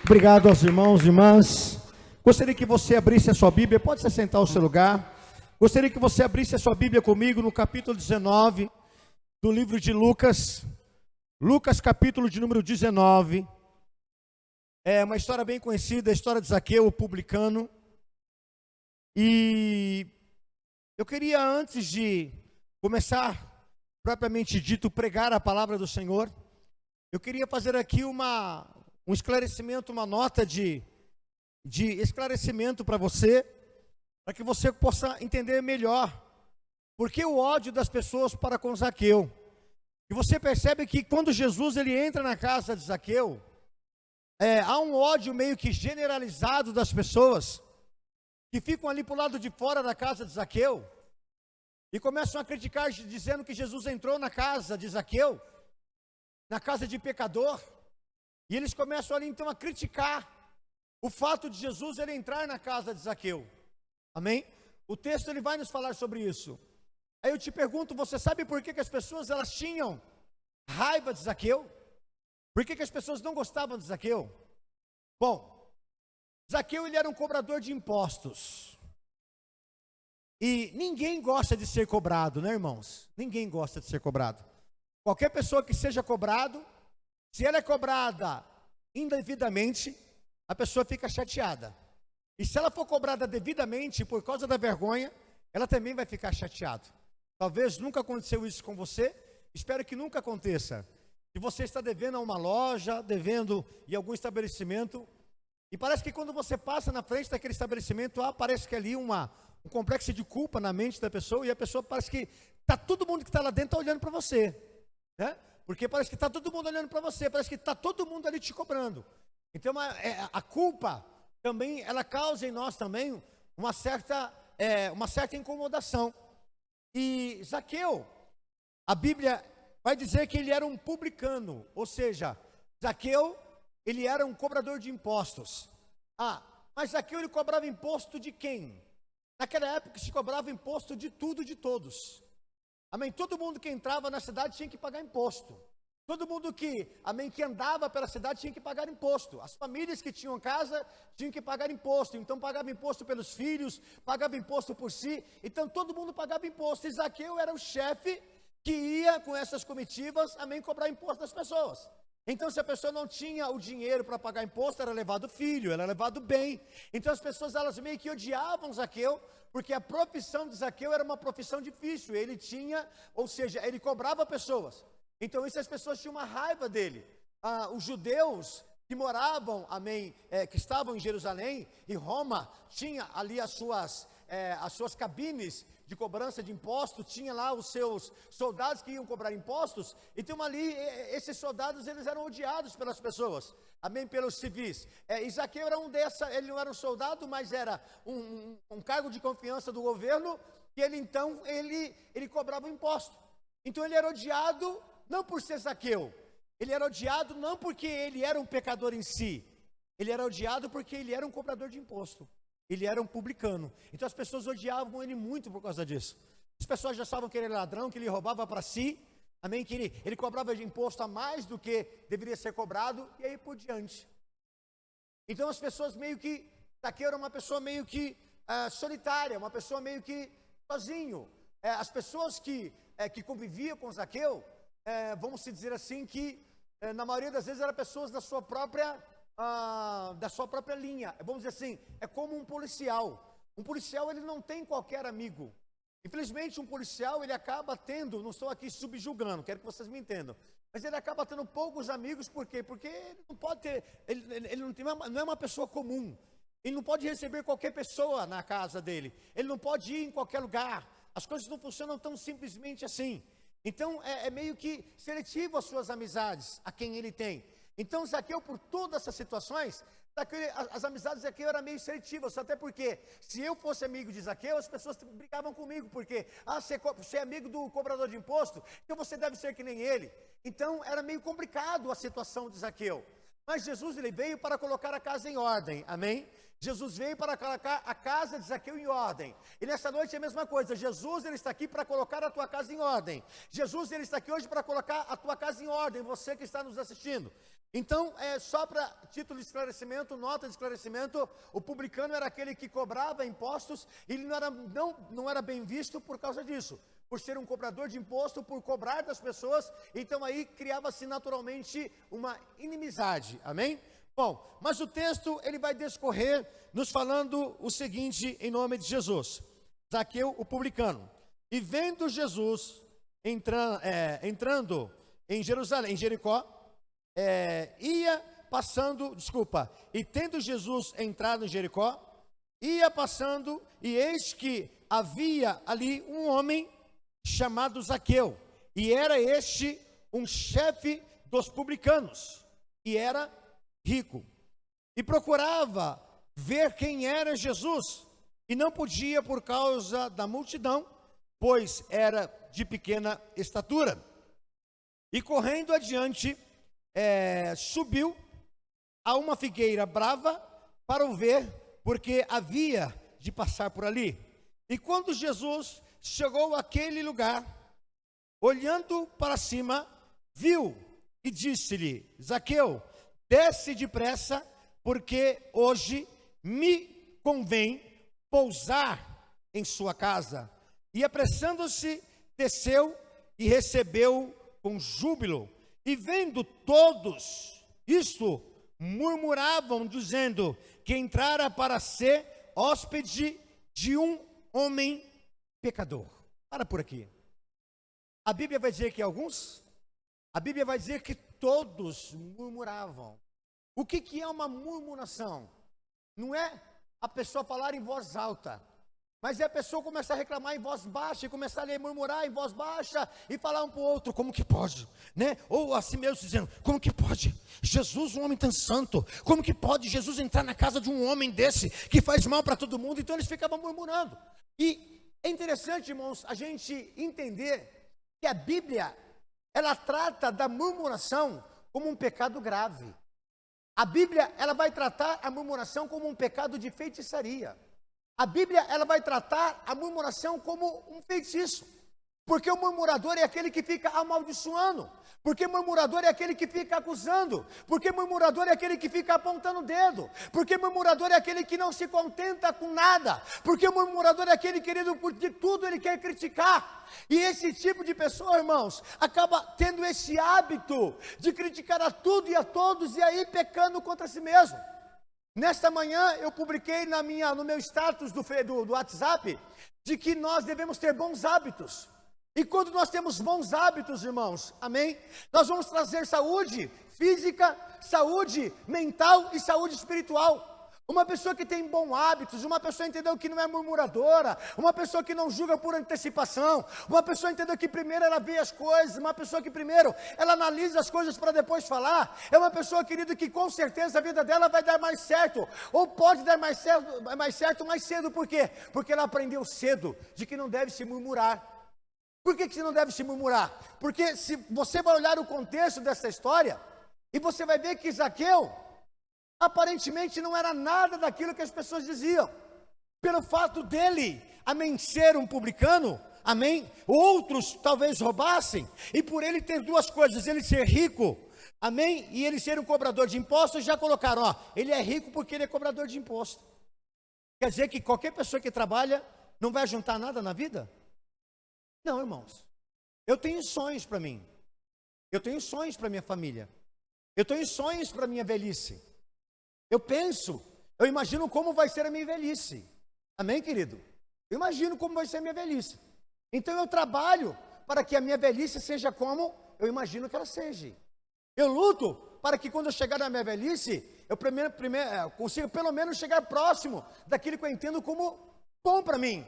Obrigado aos irmãos e irmãs. Gostaria que você abrisse a sua Bíblia, pode se sentar ao seu lugar. Gostaria que você abrisse a sua Bíblia comigo no capítulo 19 do livro de Lucas. Lucas, capítulo de número 19. É uma história bem conhecida, a história de Zaqueu, o publicano. E eu queria, antes de começar, propriamente dito, pregar a palavra do Senhor, eu queria fazer aqui um esclarecimento, uma nota de esclarecimento para você, para que você possa entender melhor por que o ódio das pessoas para com Zaqueu. E você percebe que quando Jesus ele entra na casa de Zaqueu, há um ódio meio que generalizado das pessoas, que ficam ali para o lado de fora da casa de Zaqueu, e começam a criticar, dizendo que Jesus entrou na casa de Zaqueu, na casa de pecador, e eles começam ali então a criticar o fato de Jesus ele entrar na casa de Zaqueu, amém? O texto ele vai nos falar sobre isso. Aí eu te pergunto, você sabe por que as pessoas elas tinham raiva de Zaqueu? Por que as pessoas não gostavam de Zaqueu? Bom, Zaqueu ele era um cobrador de impostos, e ninguém gosta de ser cobrado, né, irmãos? Ninguém gosta de ser cobrado. Qualquer pessoa que seja cobrado, se ela é cobrada indevidamente, a pessoa fica chateada. E se ela for cobrada devidamente, por causa da vergonha, ela também vai ficar chateada. Talvez nunca aconteceu isso com você, espero que nunca aconteça. Se você está devendo a uma loja, devendo em algum estabelecimento, e parece que quando você passa na frente daquele estabelecimento, parece que ali um complexo de culpa na mente da pessoa, e a pessoa parece que todo mundo que está lá dentro está olhando para você, né? Porque parece que está todo mundo olhando para você, parece que está todo mundo ali te cobrando. Então a culpa também, ela causa em nós também uma certa incomodação. E Zaqueu, a Bíblia vai dizer que ele era um publicano, ou seja, Zaqueu, ele era um cobrador de impostos. Mas Zaqueu ele cobrava imposto de quem? Naquela época se cobrava imposto de tudo e de todos. Amém? Todo mundo que entrava na cidade tinha que pagar imposto. Todo mundo que andava pela cidade tinha que pagar imposto. As famílias que tinham casa tinham que pagar imposto. Então pagava imposto pelos filhos, pagava imposto por si. Então todo mundo pagava imposto. E Zaqueu era o chefe que ia com essas comitivas, cobrar imposto das pessoas. Então se a pessoa não tinha o dinheiro para pagar imposto, era levado filho, era levado bem. Então as pessoas elas meio que odiavam Zaqueu, porque a profissão de Zaqueu era uma profissão difícil. Ele ele cobrava pessoas. Então isso as pessoas tinham uma raiva dele. Os judeus que moravam, que estavam em Jerusalém e Roma, tinha ali as suas cabines de cobrança de impostos, tinha lá os seus soldados que iam cobrar impostos, então ali esses soldados eles eram odiados pelas pessoas, pelos civis. Zaqueu era ele não era um soldado, mas era um cargo de confiança do governo, e ele cobrava imposto. Então ele era odiado não por ser Zaqueu, ele era odiado não porque ele era um pecador em si, ele era odiado porque ele era um cobrador de imposto. Ele era um publicano. Então as pessoas odiavam ele muito por causa disso. As pessoas já achavam que ele era ladrão, que ele roubava para si, que ele cobrava de imposto a mais do que deveria ser cobrado, e aí por diante. Então as pessoas Zaqueu era uma pessoa meio que solitária, uma pessoa meio que sozinho. As pessoas que conviviam com Zaqueu, vamos dizer assim, que na maioria das vezes eram pessoas da sua própria linha. Vamos dizer assim, é como um policial. Um policial ele não tem qualquer amigo. Infelizmente um policial ele acaba tendo, não estou aqui subjugando, quero que vocês me entendam, mas ele acaba tendo poucos amigos. Por quê? Porque ele não pode ter, ele não é uma pessoa comum. Ele não pode receber qualquer pessoa na casa dele, ele não pode ir em qualquer lugar. As coisas não funcionam tão simplesmente assim. Então é meio que seletivo as suas amizades, a quem ele tem. Então Zaqueu, por todas essas situações, as amizades de Zaqueu eram meio seletivas, até porque se eu fosse amigo de Zaqueu, as pessoas brigavam comigo, porque você é amigo do cobrador de imposto, então você deve ser que nem ele. Então era meio complicado a situação de Zaqueu. Mas Jesus ele veio para colocar a casa em ordem, amém? Jesus veio para colocar a casa de Zaqueu em ordem. E nessa noite é a mesma coisa. Jesus, ele está aqui para colocar a tua casa em ordem. Jesus, ele está aqui hoje para colocar a tua casa em ordem, você que está nos assistindo. Então, só para título de esclarecimento, nota de esclarecimento, o publicano era aquele que cobrava impostos, e ele não era bem visto por causa disso, por ser um cobrador de imposto, por cobrar das pessoas. Então aí criava-se naturalmente uma inimizade, amém? Bom, mas o texto ele vai discorrer nos falando o seguinte em nome de Jesus. Zaqueu, o publicano, e vendo Jesus entrando em Jerusalém, em Jericó, e tendo Jesus entrado em Jericó, ia passando, e eis que havia ali um homem chamado Zaqueu, e era este um chefe dos publicanos, e era rico, e procurava ver quem era Jesus, e não podia por causa da multidão, pois era de pequena estatura. E correndo adiante, subiu a uma figueira brava para o ver, porque havia de passar por ali. E quando Jesus chegou àquele lugar, olhando para cima, viu e disse-lhe: Zaqueu, desce depressa, porque hoje me convém pousar em sua casa. E apressando-se, desceu e recebeu com júbilo. E vendo todos isto, murmuravam, dizendo que entrara para ser hóspede de um homem pecador. Para por aqui. A Bíblia vai dizer que alguns, a Bíblia vai dizer que todos murmuravam. O que é uma murmuração? Não é a pessoa falar em voz alta, mas é a pessoa começar a reclamar em voz baixa, e começar a murmurar em voz baixa, e falar um para o outro, como que pode, né? Ou assim mesmo dizendo, como que pode? Jesus, um homem tão santo, como que pode Jesus entrar na casa de um homem desse, que faz mal para todo mundo? Então eles ficavam murmurando. E é interessante, irmãos, a gente entender que a Bíblia, ela trata da murmuração como um pecado grave. A Bíblia, ela vai tratar a murmuração como um pecado de feitiçaria. A Bíblia, ela vai tratar a murmuração como um feitiço. Porque o murmurador é aquele que fica amaldiçoando. Porque murmurador é aquele que fica acusando. Porque murmurador é aquele que fica apontando o dedo. Porque murmurador é aquele que não se contenta com nada. Porque murmurador é aquele, querido, de tudo ele quer criticar. E esse tipo de pessoa, irmãos, acaba tendo esse hábito de criticar a tudo e a todos, e aí pecando contra si mesmo. Nesta manhã eu publiquei no meu status do WhatsApp, de que nós devemos ter bons hábitos. E quando nós temos bons hábitos, irmãos, amém? Nós vamos trazer saúde física, saúde mental e saúde espiritual. Uma pessoa que tem bons hábitos, uma pessoa, entendeu, que não é murmuradora, uma pessoa que não julga por antecipação, uma pessoa, entendeu, que primeiro ela vê as coisas, uma pessoa que primeiro ela analisa as coisas para depois falar, é uma pessoa, querido, que com certeza a vida dela vai dar mais certo, ou pode dar mais certo mais cedo. Por quê? Porque ela aprendeu cedo de que não deve se murmurar. Por que não deve se murmurar? Porque se você vai olhar o contexto dessa história, e você vai ver que Zaqueu aparentemente não era nada daquilo que as pessoas diziam. Pelo fato dele, amém, ser um publicano, amém, outros talvez roubassem, e por ele ter duas coisas, ele ser rico, amém, e ele ser um cobrador de impostos, já colocaram, ele é rico porque ele é cobrador de imposto. Quer dizer que qualquer pessoa que trabalha não vai juntar nada na vida? Não, irmãos. Eu tenho sonhos para mim. Eu tenho sonhos para minha família. Eu tenho sonhos para minha velhice. Eu imagino como vai ser a minha velhice. Amém, querido? Eu imagino como vai ser a minha velhice. Então eu trabalho para que a minha velhice seja como eu imagino que ela seja. Eu luto para que quando eu chegar na minha velhice, eu primeiro consiga pelo menos chegar próximo daquilo que eu entendo como bom para mim.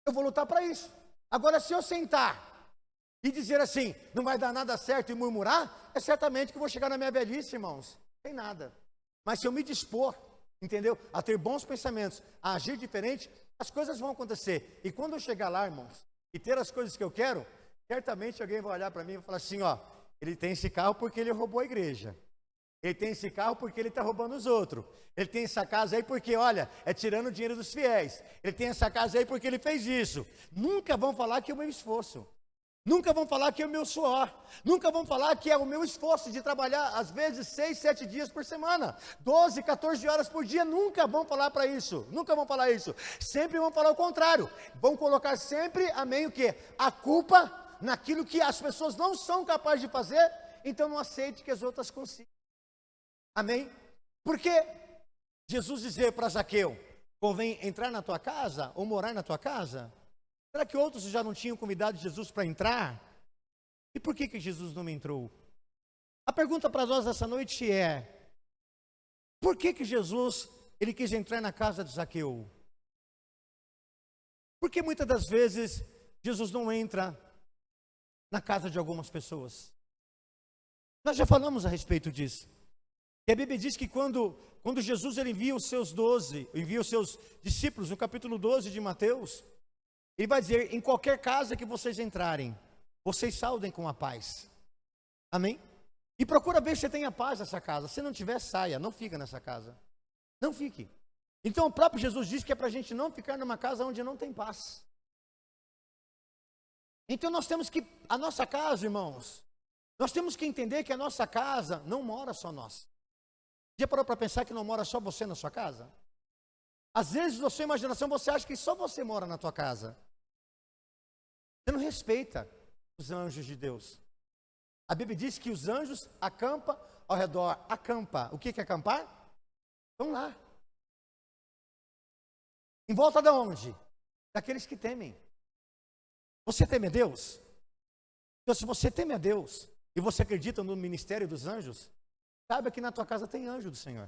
Eu vou lutar para isso. Agora, se eu sentar e dizer assim, não vai dar nada certo, e murmurar, é certamente que eu vou chegar na minha velhice, irmãos, sem nada. Mas se eu me dispor, entendeu, a ter bons pensamentos, a agir diferente, as coisas vão acontecer. E quando eu chegar lá, irmãos, e ter as coisas que eu quero, certamente alguém vai olhar para mim e vai falar assim, ele tem esse carro porque ele roubou a igreja. Ele tem esse carro porque ele está roubando os outros. Ele tem essa casa aí porque, olha, é tirando o dinheiro dos fiéis. Ele tem essa casa aí porque ele fez isso. Nunca vão falar que é o meu esforço. Nunca vão falar que é o meu suor. Nunca vão falar que é o meu esforço de trabalhar, às vezes, 6, 7 dias por semana. 12, 14 horas por dia. Nunca vão falar para isso. Nunca vão falar isso. Sempre vão falar o contrário. Vão colocar sempre, amém, o quê? A culpa naquilo que as pessoas não são capazes de fazer. Então não aceite que as outras consigam. Amém? Porque Jesus dizer para Zaqueu, convém entrar na tua casa ou morar na tua casa? Será que outros já não tinham convidado Jesus para entrar? E por que Jesus não entrou? A pergunta para nós essa noite é, por que Jesus, ele quis entrar na casa de Zaqueu? Porque muitas das vezes, Jesus não entra na casa de algumas pessoas. Nós já falamos a respeito disso. E a Bíblia diz que quando Jesus ele envia os seus discípulos, no capítulo 12 de Mateus, ele vai dizer, em qualquer casa que vocês entrarem, vocês saudem com a paz. Amém? E procura ver se tem a paz nessa casa. Se não tiver, saia, não fica nessa casa. Não fique. Então o próprio Jesus diz que é para a gente não ficar numa casa onde não tem paz. Então nós temos que, a nossa casa, irmãos, nós temos que entender que a nossa casa não mora só nós. Já parou para pensar que não mora só você na sua casa? Às vezes, na sua imaginação, você acha que só você mora na tua casa. Você não respeita os anjos de Deus. A Bíblia diz que os anjos acampam ao redor. Acampa. O que é acampar? Estão lá. Em volta de onde? Daqueles que temem. Você teme a Deus? Então, se você teme a Deus e você acredita no ministério dos anjos, saiba que na tua casa tem anjo do Senhor.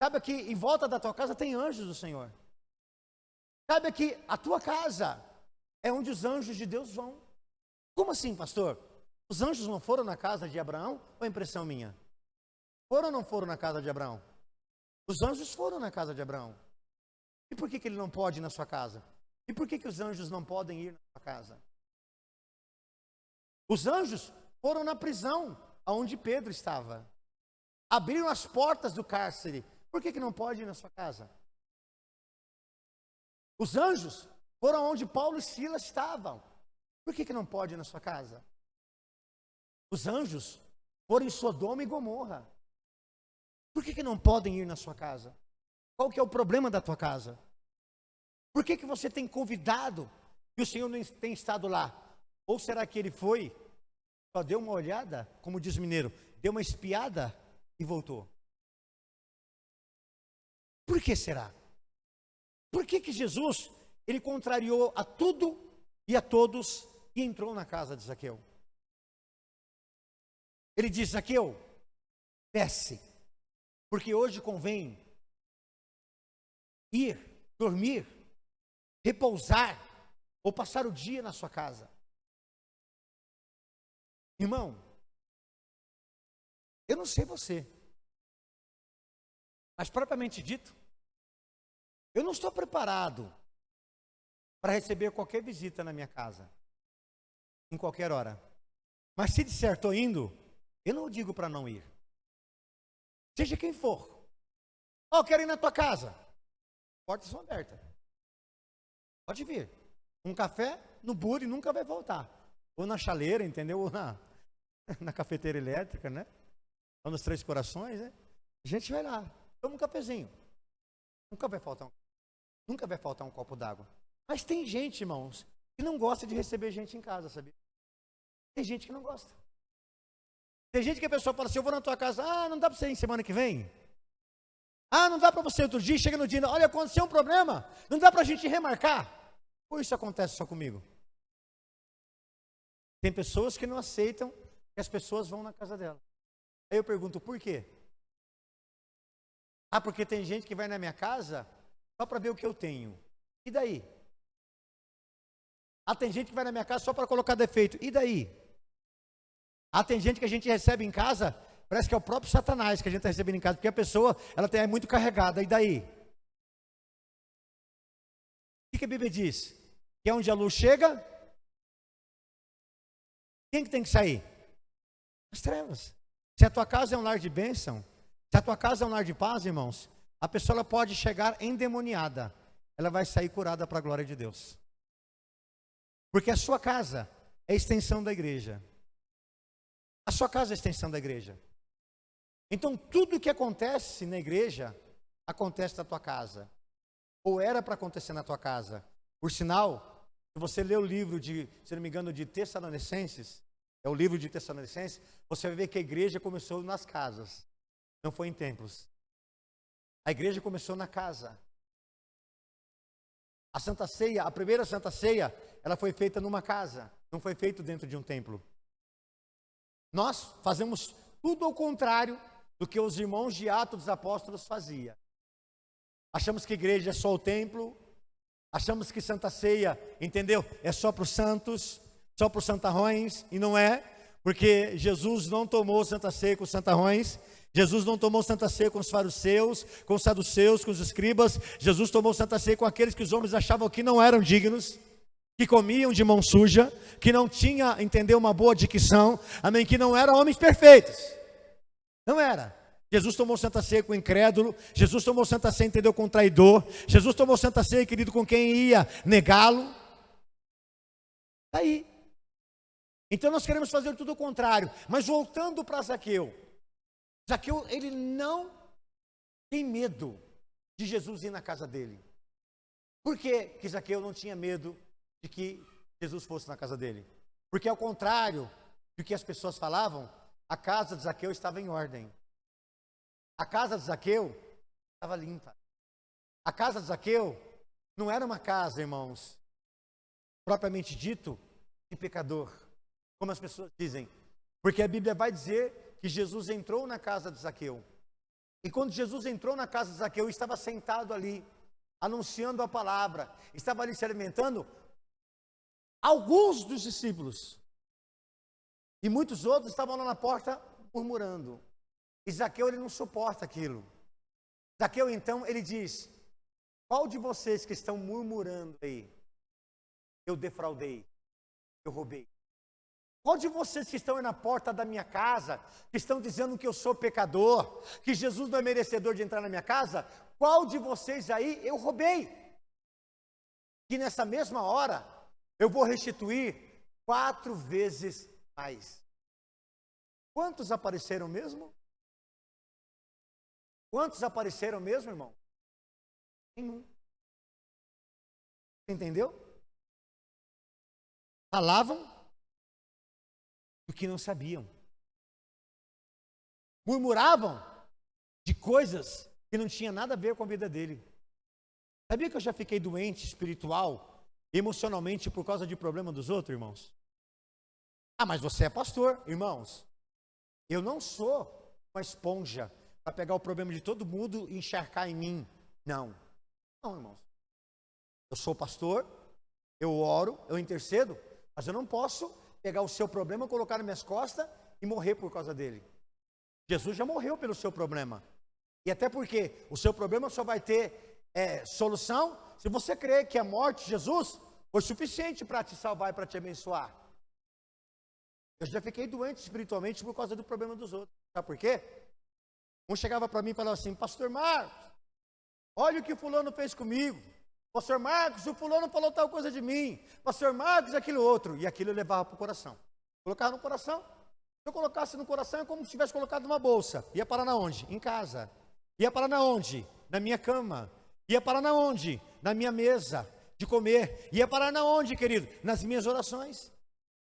Saiba que em volta da tua casa tem anjos do Senhor. Saiba que a tua casa é onde os anjos de Deus vão. Como assim, pastor? Os anjos não foram na casa de Abraão ou é impressão minha? Foram ou não foram na casa de Abraão? Os anjos foram na casa de Abraão. E por que ele não pode ir na sua casa? E por que os anjos não podem ir na sua casa? Os anjos foram na prisão onde Pedro estava. Abriram as portas do cárcere. Por que não pode ir na sua casa? Os anjos foram onde Paulo e Silas estavam. Por que não pode ir na sua casa? Os anjos foram em Sodoma e Gomorra. Por que não podem ir na sua casa? Qual que é o problema da tua casa? Por que você tem convidado e o Senhor não tem estado lá? Ou será que ele foi, só deu uma olhada, como diz o mineiro, deu uma espiada e voltou? Por que será? Por que Jesus, ele contrariou a tudo e a todos e entrou na casa de Zaqueu? Ele diz, Zaqueu, desce, porque hoje convém ir, dormir, repousar ou passar o dia na sua casa. Irmão, eu não sei você, mas propriamente dito, eu não estou preparado para receber qualquer visita na minha casa, em qualquer hora. Mas se disser estou indo, eu não digo para não ir. Seja quem for. Eu quero ir na tua casa. Portas são abertas. Pode vir. Um café no bule nunca vai voltar. Ou na chaleira, entendeu? Ou na cafeteira elétrica, né? Ou nos Três Corações, né? A gente vai lá, toma um cafezinho. Nunca vai faltar um copo d'água. Mas tem gente, irmãos, que não gosta de receber gente em casa, sabia? Tem gente que não gosta. Tem gente que a pessoa fala assim, eu vou na tua casa, não dá para você ir semana que vem? Não dá para você outro dia, chega no dia, olha, aconteceu um problema, não dá para a gente remarcar? Ou isso acontece só comigo? Tem pessoas que não aceitam que as pessoas vão na casa dela. Aí eu pergunto, por quê? Porque tem gente que vai na minha casa só para ver o que eu tenho. E daí? Tem gente que vai na minha casa só para colocar defeito. E daí? Tem gente que a gente recebe em casa, parece que é o próprio Satanás que a gente está recebendo em casa, porque a pessoa é muito carregada. E daí? O que a Bíblia diz? Que é onde a luz chega, quem que tem que sair? As trevas. Se a tua casa é um lar de bênção, se a tua casa é um lar de paz, irmãos, a pessoa ela pode chegar endemoniada, ela vai sair curada para a glória de Deus. Porque a sua casa é a extensão da igreja. A sua casa é a extensão da igreja. Então, tudo que acontece na igreja, acontece na tua casa. Ou era para acontecer na tua casa. Por sinal, se você ler o livro se não me engano, de Tessalonicenses, é o livro de Tessalonicenses, você vai ver que a igreja começou nas casas, não foi em templos. A igreja começou na casa. A Santa Ceia, a primeira Santa Ceia, ela foi feita numa casa, não foi feita dentro de um templo. Nós fazemos tudo ao contrário do que os irmãos de Atos dos Apóstolos faziam. Achamos que igreja é só o templo, achamos que Santa Ceia, entendeu? É só para os santos, só para os santarrões, e não é, porque Jesus não tomou Santa Ceia com os santarrões, Jesus não tomou Santa Ceia com os fariseus, com os saduceus, com os escribas. Jesus tomou Santa Ceia com aqueles que os homens achavam que não eram dignos, que comiam de mão suja, que não tinha, entendeu, uma boa dicção, amém, que não eram homens perfeitos, não era. Jesus tomou Santa Ceia com o incrédulo, Jesus tomou Santa Ceia, entendeu, com o traidor, Jesus tomou Santa Ceia, querido, com quem ia negá-lo. Está aí. Então nós queremos fazer tudo o contrário, mas voltando para Zaqueu, Zaqueu, ele não tem medo de Jesus ir na casa dele. Por que Zaqueu não tinha medo de que Jesus fosse na casa dele? Porque ao contrário do que as pessoas falavam, a casa de Zaqueu estava em ordem. A casa de Zaqueu estava limpa. A casa de Zaqueu não era uma casa, irmãos, propriamente dito, de pecador, como as pessoas dizem. Porque a Bíblia vai dizer que Jesus entrou na casa de Zaqueu. E quando Jesus entrou na casa de Zaqueu, estava sentado ali, anunciando a palavra, estava ali se alimentando. Alguns dos discípulos e muitos outros estavam lá na porta murmurando. E Zaqueu, ele não suporta aquilo. Zaqueu, então, ele diz: qual de vocês que estão murmurando aí, eu defraudei, eu roubei? Qual de vocês que estão aí na porta da minha casa, que estão dizendo que eu sou pecador, que Jesus não é merecedor de entrar na minha casa, qual de vocês aí eu roubei? Que nessa mesma hora, eu vou restituir 4 vezes mais. Quantos apareceram mesmo? Quantos apareceram mesmo, irmão? Nenhum. Entendeu? Falavam do que não sabiam. Murmuravam de coisas que não tinham nada a ver com a vida dele. Sabia que eu já fiquei doente espiritual, emocionalmente, por causa de problema dos outros, irmãos? Ah, mas você é pastor, irmãos. Eu não sou uma esponja para pegar o problema de todo mundo e encharcar em mim. Não. Não, irmãos. Eu sou pastor, eu oro, eu intercedo, mas eu não posso pegar o seu problema, colocar nas minhas costas e morrer por causa dele. Jesus já morreu pelo seu problema. E até porque o seu problema só vai ter solução se você crer que a morte de Jesus foi suficiente para te salvar e para te abençoar. Eu já fiquei doente espiritualmente por causa do problema dos outros. Sabe por quê? Um chegava para mim e falava assim: pastor Marcos, olha o que o fulano fez comigo. Pastor Marcos, o fulano falou tal coisa de mim. Pastor Marcos, aquilo outro. E aquilo eu levava para o coração. Colocava no coração. Se eu colocasse no coração, é como se tivesse colocado numa bolsa. Ia parar na onde? Em casa. Ia parar na onde? Na minha cama. Ia parar na onde? Na minha mesa de comer. Ia parar na onde, querido? Nas minhas orações.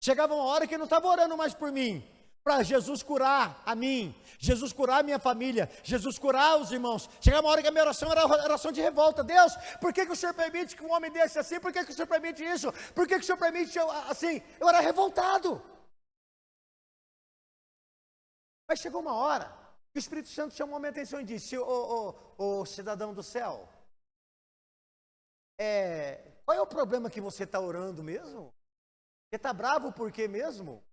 Chegava uma hora que eu não estava orando mais por mim, para Jesus curar a mim, Jesus curar a minha família, Jesus curar os irmãos. Chegava uma hora que a minha oração era oração de revolta. Deus, por que o Senhor permite que um homem desse assim? Por que o Senhor permite isso? Por que o Senhor permite assim? Eu era revoltado. Mas chegou uma hora que o Espírito Santo chamou a minha atenção e disse: ô cidadão do céu, qual é o problema que você está orando mesmo? Você está bravo por quê mesmo?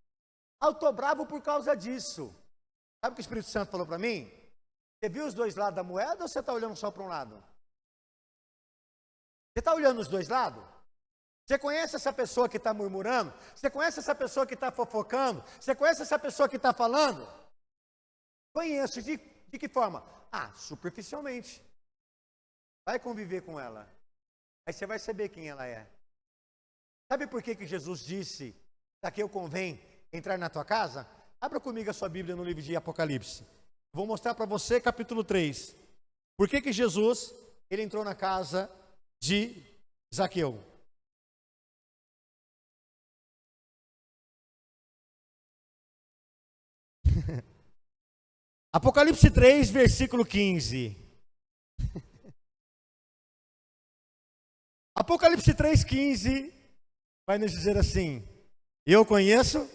Eu estou bravo por causa disso. Sabe o que o Espírito Santo falou para mim? Você viu os dois lados da moeda ou você está olhando só para um lado? Você está olhando os dois lados? Você conhece essa pessoa que está murmurando? Você conhece essa pessoa que está fofocando? Você conhece essa pessoa que está falando? Conheço. De que forma? Superficialmente. Vai conviver com ela. Aí você vai saber quem ela é. Sabe por que Jesus disse, Zaqueu, convém entrar na tua casa? Abra comigo a sua Bíblia no livro de Apocalipse. Vou mostrar para você capítulo 3. Por que Jesus, ele entrou na casa de Zaqueu? Apocalipse 3, versículo 15. Apocalipse 3, 15 vai nos dizer assim: eu conheço.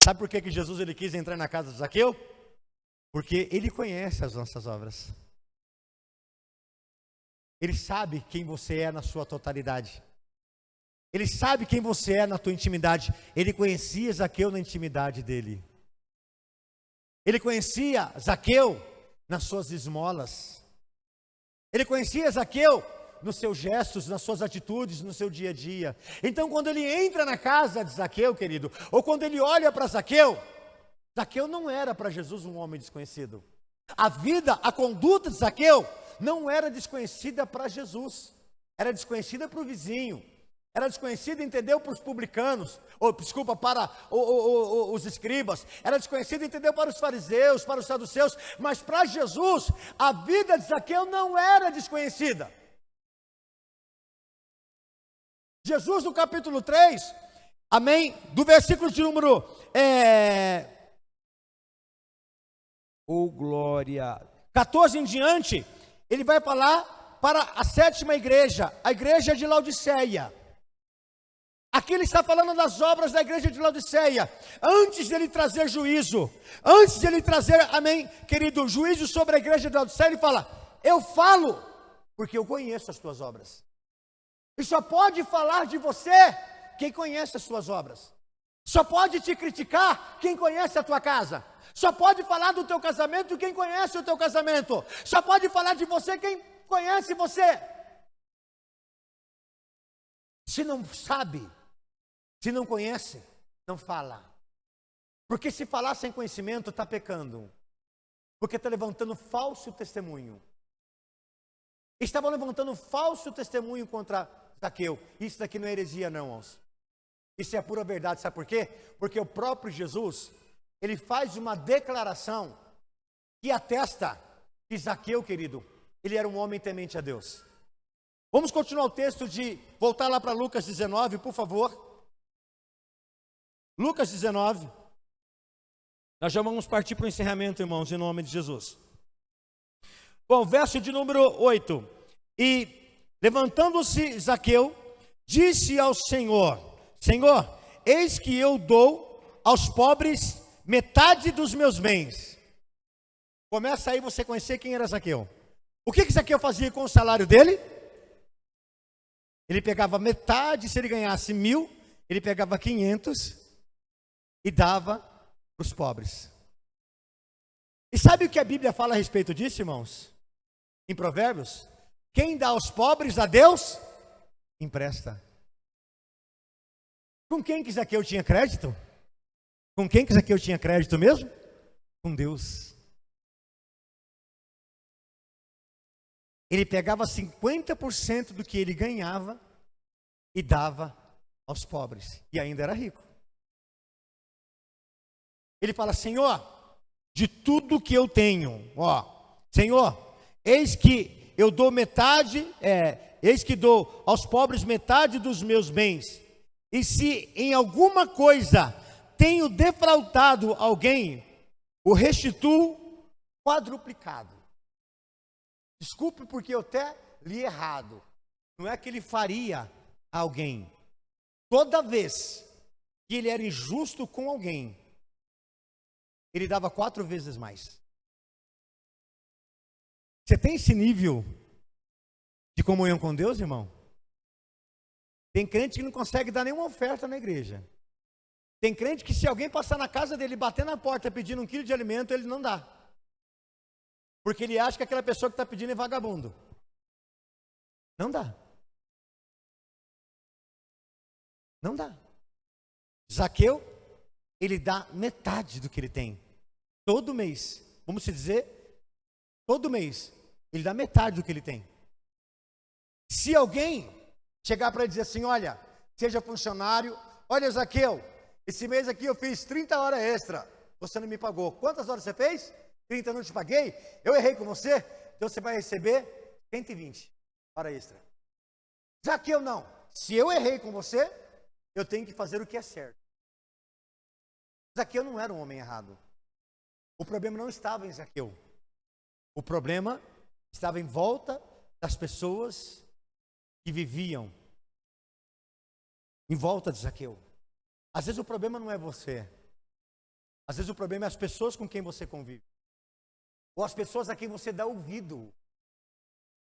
Sabe por que Jesus ele quis entrar na casa de Zaqueu? Porque ele conhece as nossas obras. Ele sabe quem você é na sua totalidade. Ele sabe quem você é na tua intimidade. Ele conhecia Zaqueu na intimidade dele. Ele conhecia Zaqueu nas suas esmolas. Ele conhecia Zaqueu nos seus gestos, nas suas atitudes, no seu dia a dia. Então, quando ele entra na casa de Zaqueu, querido, ou quando ele olha para Zaqueu, Zaqueu não era para Jesus um homem desconhecido. A vida, a conduta de Zaqueu não era desconhecida para Jesus. Era desconhecida para o vizinho. Era desconhecida, entendeu, para os publicanos, para os escribas, era desconhecida, entendeu, para os fariseus, para os saduceus, mas para Jesus, a vida de Zaqueu não era desconhecida. Jesus no capítulo 3, amém, do versículo de número, glória, 14 em diante, ele vai falar para a sétima igreja, a igreja de Laodiceia. Aqui ele está falando das obras da igreja de Laodiceia. Antes de ele trazer juízo, antes de ele trazer, amém, querido, juízo sobre a igreja de Laodiceia, ele fala: eu falo porque eu conheço as tuas obras. E só pode falar de você quem conhece as suas obras. Só pode te criticar quem conhece a tua casa. Só pode falar do teu casamento quem conhece o teu casamento. Só pode falar de você quem conhece você. Se não sabe, se não conhece, não fala. Porque se falar sem conhecimento, está pecando. Porque está levantando falso testemunho. Estavam levantando falso testemunho contra Zaqueu. Isso daqui não é heresia não, irmãos. Isso é a pura verdade. Sabe por quê? Porque o próprio Jesus, ele faz uma declaração que atesta que Zaqueu, querido, ele era um homem temente a Deus. Vamos continuar o texto voltar lá para Lucas 19, por favor. Lucas 19. Nós já vamos partir para o encerramento, irmãos, em nome de Jesus. Bom, verso de número 8. E levantando-se Zaqueu, disse ao Senhor: Senhor, eis que eu dou aos pobres metade dos meus bens. Começa aí você conhecer quem era Zaqueu. O que Zaqueu fazia com o salário dele? Ele pegava metade, se ele ganhasse 1.000, ele pegava 500 e dava para os pobres. E sabe o que a Bíblia fala a respeito disso, irmãos? Em Provérbios, quem dá aos pobres, a Deus empresta. Com quem que Zaqueu tinha crédito? Com quem que Zaqueu tinha crédito mesmo? Com Deus. Ele pegava 50% do que ele ganhava e dava aos pobres. E ainda era rico. Ele fala: Senhor, de tudo que eu tenho, Senhor, eis que eu dou eis que dou aos pobres metade dos meus bens. E se em alguma coisa tenho defraudado alguém, o restituo quadruplicado. Desculpe porque eu até li errado. Não é que ele faria a alguém. Toda vez que ele era injusto com alguém, ele dava 4 vezes mais. Você tem esse nível de comunhão com Deus, irmão? Tem crente que não consegue dar nenhuma oferta na igreja. Tem crente que se alguém passar na casa dele, bater na porta pedindo 1 quilo de alimento, ele não dá. Porque ele acha que aquela pessoa que está pedindo é vagabundo. Não dá. Não dá. Zaqueu, ele dá metade do que ele tem. Todo mês, vamos dizer, todo mês, ele dá metade do que ele tem. Se alguém chegar para ele dizer assim, olha, seja funcionário, olha Zaqueu, esse mês aqui eu fiz 30 horas extra, você não me pagou. Quantas horas você fez? 30 eu não te paguei, eu errei com você, então você vai receber 120 horas extra. Zaqueu não, se eu errei com você, eu tenho que fazer o que é certo. Zaqueu não era um homem errado. O problema não estava em Zaqueu. O problema estava em volta das pessoas que viviam em volta de Zaqueu. Às vezes o problema não é você. Às vezes o problema é as pessoas com quem você convive. Ou as pessoas a quem você dá ouvido.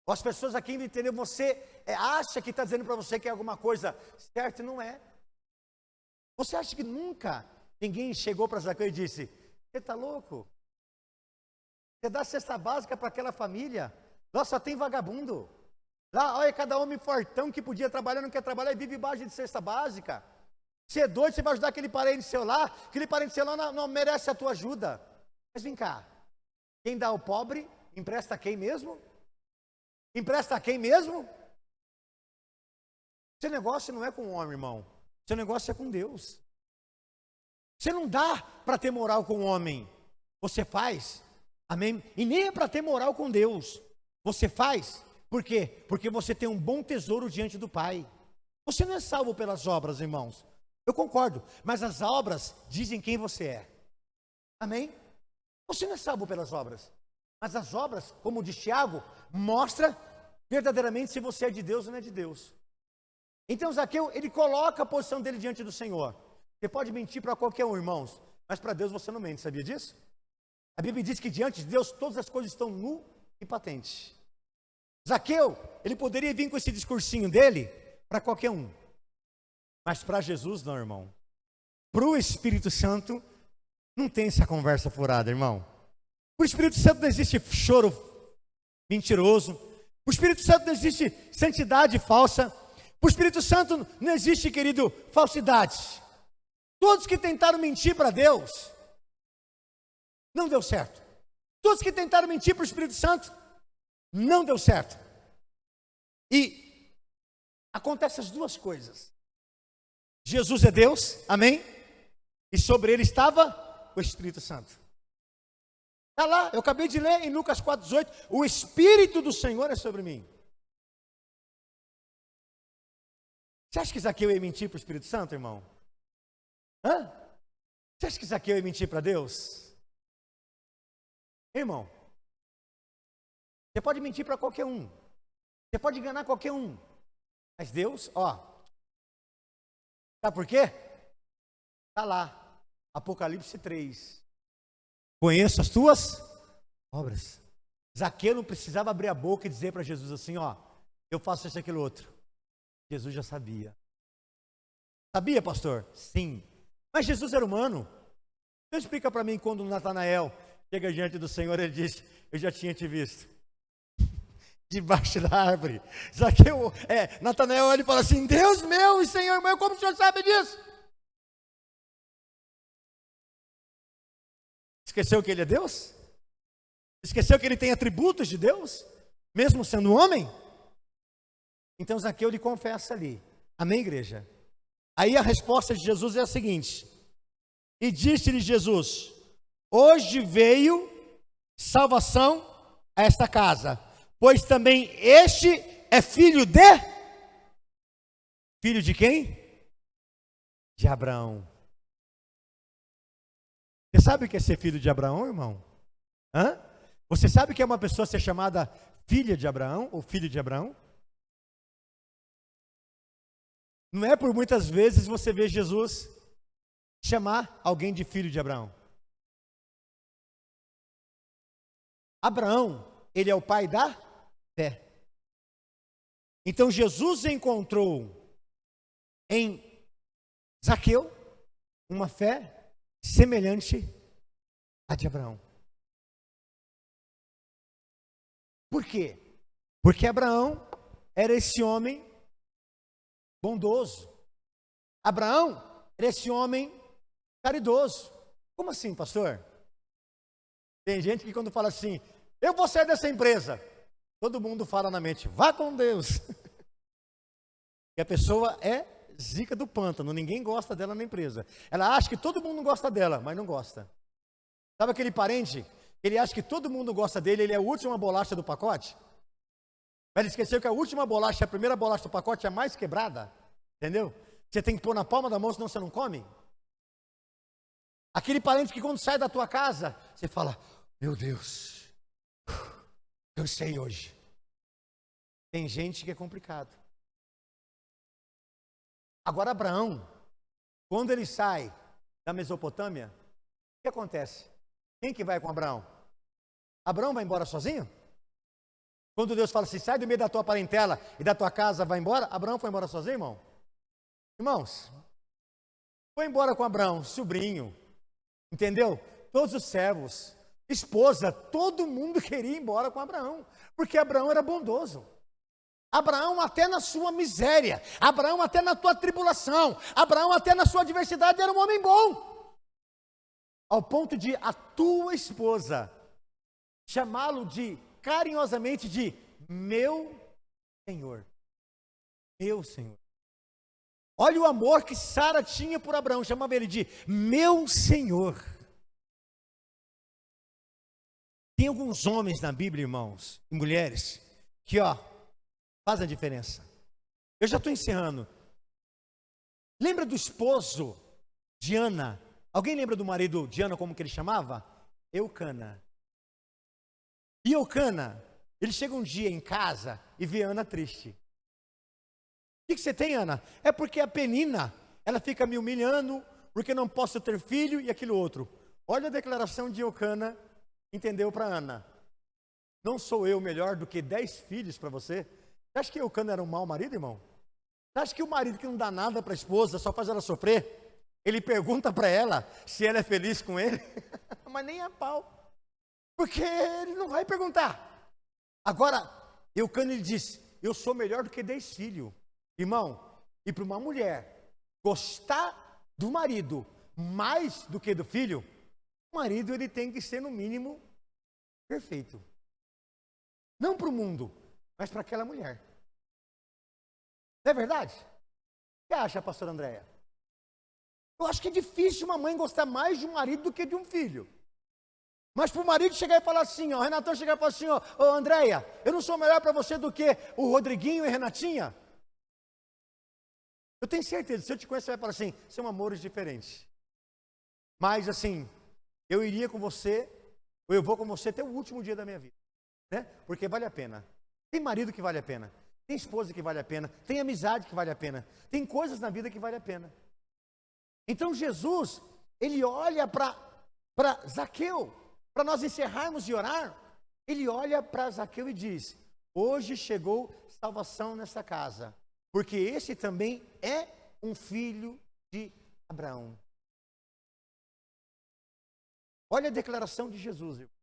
Ou as pessoas a quem, entendeu, você acha que está dizendo para você que é alguma coisa certa e não é. Você acha que nunca ninguém chegou para Zaqueu e disse, você está louco? Você dá cesta básica para aquela família? Lá só tem vagabundo. Lá, olha, cada homem fortão que podia trabalhar, não quer trabalhar e vive embaixo de cesta básica. Você é doido, você vai ajudar aquele parente seu lá, aquele parente seu lá não merece a tua ajuda. Mas vem cá, quem dá ao pobre, empresta a quem mesmo? Empresta a quem mesmo? Seu negócio não é com o homem, irmão. Seu negócio é com Deus. Você não dá para ter moral com o homem. Você faz, amém? E nem é para ter moral com Deus. Você faz, por quê? Porque você tem um bom tesouro diante do Pai. Você não é salvo pelas obras, irmãos. Eu concordo, mas as obras dizem quem você é. Amém? Você não é salvo pelas obras. Mas as obras, como diz Tiago, mostra verdadeiramente se você é de Deus ou não é de Deus. Então Zaqueu, ele coloca a posição dele diante do Senhor. Você pode mentir para qualquer um, irmãos, mas para Deus você não mente, sabia disso? A Bíblia diz que diante de Deus todas as coisas estão nu e patentes. Zaqueu, ele poderia vir com esse discursinho dele para qualquer um. Mas para Jesus não, irmão. Para o Espírito Santo, não tem essa conversa furada, irmão. Para o Espírito Santo não existe choro mentiroso. Para o Espírito Santo não existe santidade falsa. Para o Espírito Santo não existe, querido, falsidade. Todos que tentaram mentir para Deus, não deu certo. Todos que tentaram mentir para o Espírito Santo, não deu certo. E acontecem as duas coisas. Jesus é Deus, amém? E sobre ele estava o Espírito Santo. Está lá, eu acabei de ler em Lucas 4,18, o Espírito do Senhor é sobre mim. Você acha que Zaqueu ia mentir para o Espírito Santo, irmão? Hã? Você acha que Zaqueu ia mentir para Deus? Irmão, você pode mentir para qualquer um. Você pode enganar qualquer um. Mas Deus, ó. Sabe por quê? Está lá, Apocalipse 3. Conheço as tuas obras. Zaqueu não precisava abrir a boca e dizer para Jesus assim, ó, eu faço isso, aquilo, outro. Jesus já sabia. Sabia, pastor? Sim. Mas Jesus era humano. Então explica para mim quando Natanael chega diante do Senhor, ele diz, eu já tinha te visto. Debaixo da árvore. Zaqueu, Natanael, ele fala assim, Deus meu e Senhor meu, como o senhor sabe disso? Esqueceu que ele é Deus? Esqueceu que ele tem atributos de Deus? Mesmo sendo homem? Então Zaqueu lhe confessa ali. Amém, igreja? Aí a resposta de Jesus é a seguinte. E disse-lhe Jesus, hoje veio salvação a esta casa, pois também este é filho de... Filho de quem? De Abraão. Você sabe o que é ser filho de Abraão, irmão? Hã? Você sabe o que é uma pessoa ser chamada filha de Abraão ou filho de Abraão? Não é por muitas vezes você vê Jesus chamar alguém de filho de Abraão. Abraão, ele é o pai da fé. Então Jesus encontrou em Zaqueu uma fé semelhante à de Abraão. Por quê? Porque Abraão era esse homem bondoso. Abraão era esse homem caridoso. Como assim, pastor? Tem gente que quando fala assim, eu vou sair dessa empresa, todo mundo fala na mente, vá com Deus. E a pessoa é zica do pântano, ninguém gosta dela na empresa. Ela acha que todo mundo gosta dela, mas não gosta. Sabe aquele parente? Ele acha que todo mundo gosta dele, ele é a última bolacha do pacote? Mas ele esqueceu que a última bolacha, a primeira bolacha do pacote é a mais quebrada. Entendeu? Você tem que pôr na palma da mão, senão você não come. Aquele parente que quando sai da tua casa, você fala, meu Deus, eu sei hoje. Tem gente que é complicado. Agora Abraão, quando ele sai da Mesopotâmia, o que acontece? Quem que vai com Abraão? Abraão vai embora sozinho? Quando Deus fala assim, sai do meio da tua parentela e da tua casa, vai embora, Abraão foi embora sozinho, irmão? Irmãos, foi embora com Abraão, sobrinho, entendeu? Todos os servos, esposa, todo mundo queria ir embora com Abraão, porque Abraão era bondoso. Abraão até na sua miséria, Abraão até na tua tribulação, Abraão até na sua adversidade era um homem bom. Ao ponto de a tua esposa chamá-lo carinhosamente de meu Senhor. Meu Senhor. Olha o amor que Sara tinha por Abraão, chamava ele de meu Senhor. Tem alguns homens na Bíblia, irmãos, e mulheres, que faz a diferença. Eu já estou encerrando. Lembra do esposo de Ana? Alguém lembra do marido de Ana, como que ele chamava? Eucana. E Eucana, ele chega um dia em casa e vê Ana triste. O que você tem, Ana? É porque a Penina, ela fica me humilhando, porque não posso ter filho e aquilo outro. Olha a declaração de Eucana, entendeu para Ana. Não sou eu melhor do que 10 filhos para você? Você acha que Eucana era um mau marido, irmão? Você acha que o marido que não dá nada para a esposa, só faz ela sofrer, ele pergunta para ela se ela é feliz com ele? Mas nem a pau. Porque ele não vai perguntar. Agora, Eucana, ele diz, eu sou melhor do que 10 filhos. Irmão, e para uma mulher gostar do marido mais do que do filho, o marido ele tem que ser no mínimo perfeito. Não para o mundo, mas para aquela mulher. Não é verdade? O que acha, pastora Andréia? Eu acho que é difícil uma mãe gostar mais de um marido do que de um filho. Mas para o marido chegar e falar assim, o Renatão chegar e falar assim, Andréia, eu não sou melhor para você do que o Rodriguinho e a Renatinha? Eu tenho certeza, se eu te conhecer, você vai falar assim, são amores diferentes. Mas assim, eu iria com você, ou eu vou com você até o último dia da minha vida. Né? Porque vale a pena. Tem marido que vale a pena, tem esposa que vale a pena, tem amizade que vale a pena, tem coisas na vida que vale a pena. Então Jesus, ele olha para Zaqueu, para nós encerrarmos de orar, ele olha para Zaqueu e diz, hoje chegou salvação nessa casa, porque esse também é um filho de Abraão. Olha a declaração de Jesus, irmão.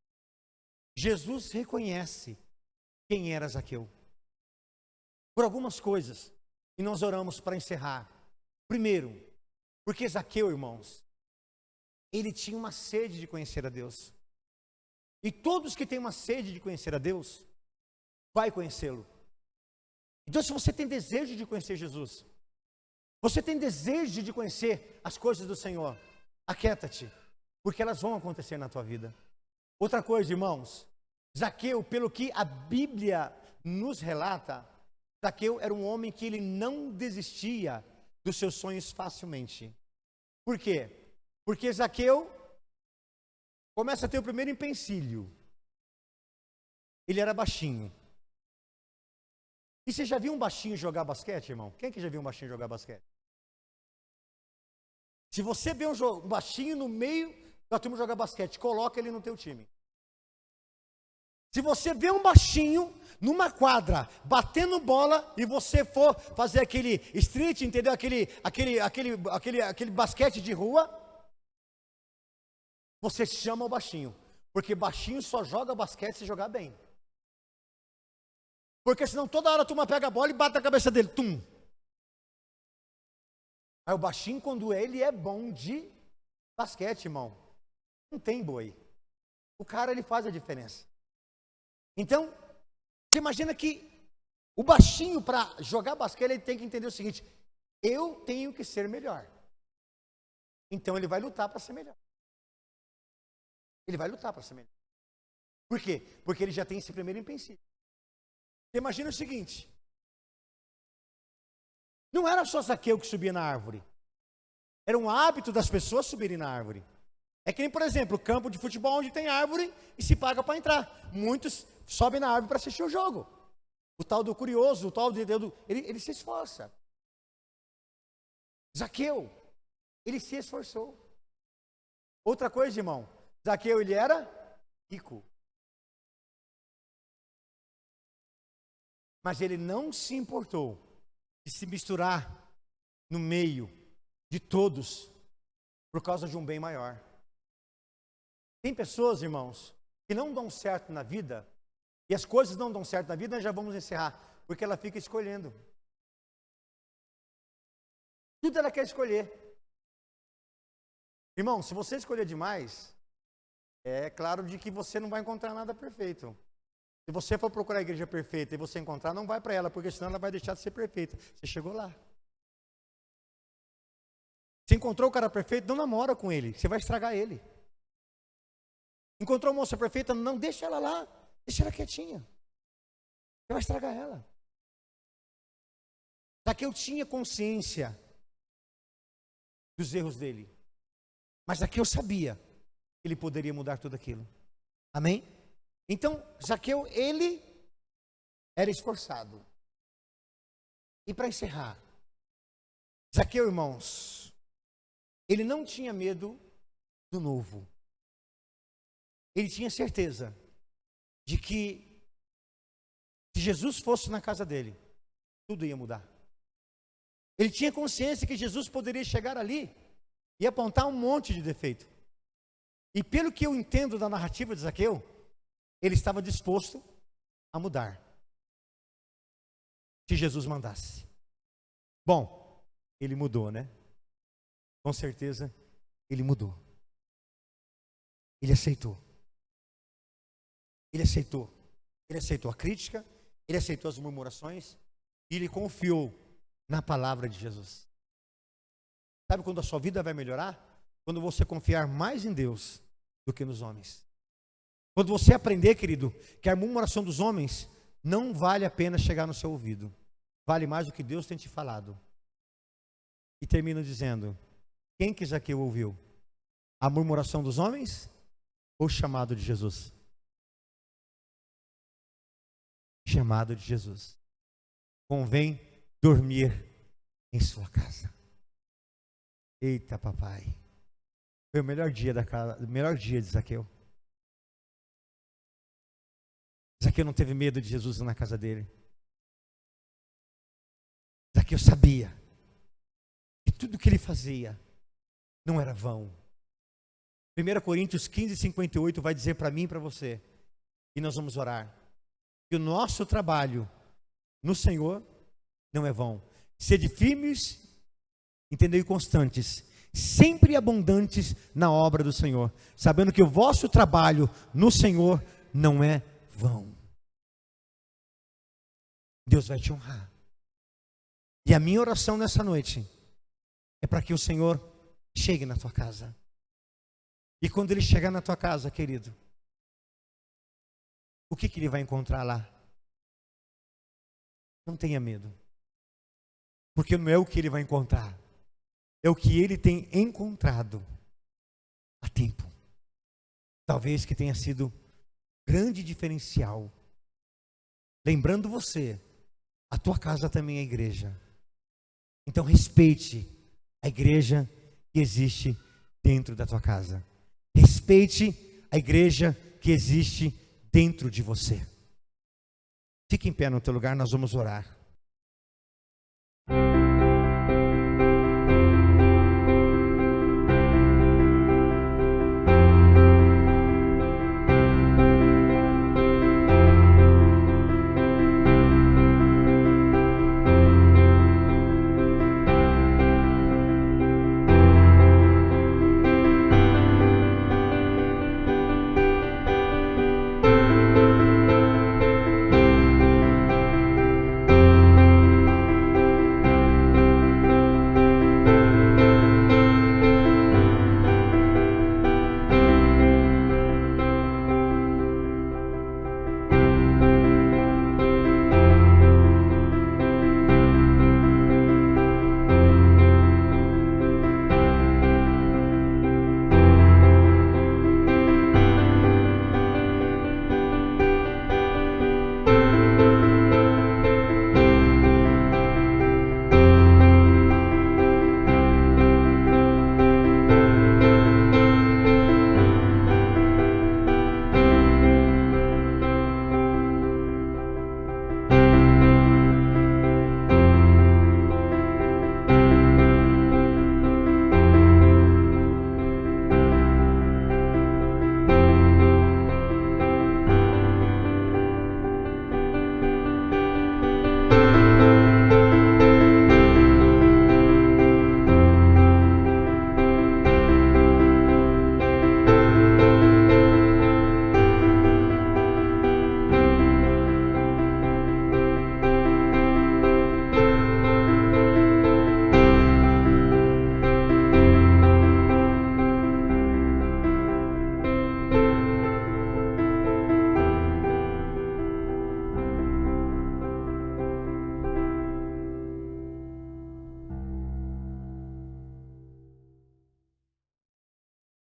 Jesus reconhece quem era Zaqueu. Por algumas coisas, e nós oramos para encerrar. Primeiro, porque Zaqueu, irmãos, ele tinha uma sede de conhecer a Deus. E todos que têm uma sede de conhecer a Deus, vai conhecê-lo. Então, se você tem desejo de conhecer Jesus, você tem desejo de conhecer as coisas do Senhor, aquieta-te, porque elas vão acontecer na tua vida. Outra coisa, irmãos, Zaqueu, pelo que a Bíblia nos relata, Zaqueu era um homem que ele não desistia dos seus sonhos facilmente. Por quê? Porque Zaqueu começa a ter o primeiro empecilho. Ele era baixinho. E você já viu um baixinho jogar basquete, irmão? Quem que já viu um baixinho jogar basquete? Se você vê um baixinho no meio da turma jogar basquete, coloca ele no teu time. Se você vê um baixinho numa quadra, batendo bola, e você for fazer aquele street, entendeu? Aquele basquete de rua, você chama o baixinho. Porque baixinho só joga basquete se jogar bem. Porque senão toda hora a turma pega a bola e bate na cabeça dele. Tum. Aí o baixinho, quando ele é bom de basquete, irmão, não tem boi. O cara, ele faz a diferença. Então, você imagina que o baixinho, para jogar basquete, ele tem que entender o seguinte: eu tenho que ser melhor. Então ele vai lutar para ser melhor. Ele vai lutar para ser melhor. Por quê? Porque ele já tem esse primeiro princípio. Você imagina o seguinte: não era só Zaqueu que subia na árvore. Era um hábito das pessoas subirem na árvore. É que nem, por exemplo, o campo de futebol onde tem árvore e se paga para entrar. Muitos sobem na árvore para assistir o jogo. O tal do curioso, o tal ele se esforça. Zaqueu, ele se esforçou. Outra coisa, irmão, Zaqueu, ele era rico. Mas ele não se importou de se misturar no meio de todos por causa de um bem maior. Tem pessoas, irmãos, que não dão certo na vida, e as coisas não dão certo na vida, nós já vamos encerrar, porque ela fica escolhendo. Tudo ela quer escolher. Irmão, se você escolher demais, é claro de que você não vai encontrar nada perfeito. Se você for procurar a igreja perfeita e você encontrar, não vai para ela, porque senão ela vai deixar de ser perfeita. Você chegou lá. Você encontrou o cara perfeito, não namora com ele, você vai estragar ele. Encontrou a moça perfeita, não deixa ela lá, deixa ela quietinha. Você vai estragar ela. Zaqueu tinha consciência dos erros dele, mas Zaqueu sabia que ele poderia mudar tudo aquilo. Amém? Então, Zaqueu, ele era esforçado. E para encerrar, Zaqueu, irmãos, ele não tinha medo do novo. Ele tinha certeza de que se Jesus fosse na casa dele, tudo ia mudar. Ele tinha consciência que Jesus poderia chegar ali e apontar um monte de defeito. E pelo que eu entendo da narrativa de Zaqueu, ele estava disposto a mudar, se Jesus mandasse. Bom, ele mudou, né? Com certeza, ele mudou. Ele aceitou. Ele aceitou. Ele aceitou a crítica, ele aceitou as murmurações, e ele confiou na palavra de Jesus. Sabe quando a sua vida vai melhorar? Quando você confiar mais em Deus do que nos homens. Quando você aprender, querido, que a murmuração dos homens não vale a pena chegar no seu ouvido. Vale mais do que Deus tem te falado. E termino dizendo: quem que Zaqueu ouviu? A murmuração dos homens ou o chamado de Jesus? Chamado de Jesus. Convém dormir em sua casa. Eita, papai. Foi o melhor dia de Zaqueu. Zaqueu não teve medo de Jesus na casa dele. Zaqueu sabia que tudo que ele fazia não era vão. 1 Coríntios 15:58 vai dizer para mim e para você, e nós vamos orar, que o nosso trabalho no Senhor não é vão. Sede firmes, entendeu, e constantes, sempre abundantes na obra do Senhor, sabendo que o vosso trabalho no Senhor não é vão. Deus vai te honrar. E a minha oração nessa noite é para que o Senhor chegue na tua casa. E quando Ele chegar na tua casa, querido, o que Ele vai encontrar lá? Não tenha medo. Porque não é o que Ele vai encontrar, é o que Ele tem encontrado há tempo. Talvez que tenha sido grande diferencial. Lembrando você, a tua casa também é igreja. Então respeite a igreja que existe dentro da tua casa. Respeite a igreja que existe dentro de você. Fique em pé no teu lugar, nós vamos orar.